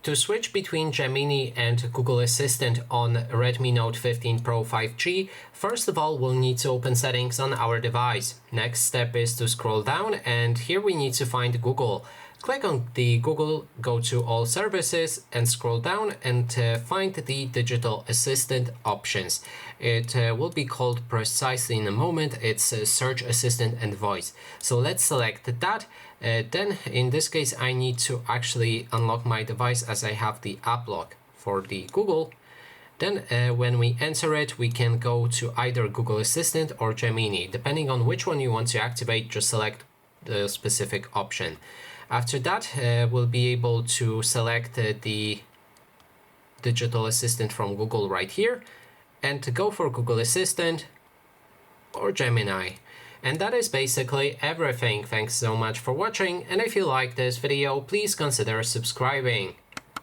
To switch between Gemini and Google Assistant on Redmi Note 15 Pro 5G, first of all we'll need to open settings on our device. Next step is to scroll down, and here we need to find Google. Click on the Google, go to all services and scroll down and find the digital assistant options. It will be called precisely in a moment. It's search assistant and voice. So let's select that. Then in this case I need to actually unlock my device as I have the app lock for the Google. Then when we enter it, we can go to either Google Assistant or Gemini. Depending on which one you want to activate, just select the specific option. After that, we'll be able to select the digital assistant from Google right here and to go for Google Assistant or Gemini. And that is basically everything. Thanks so much for watching, and if you like this video, please consider subscribing.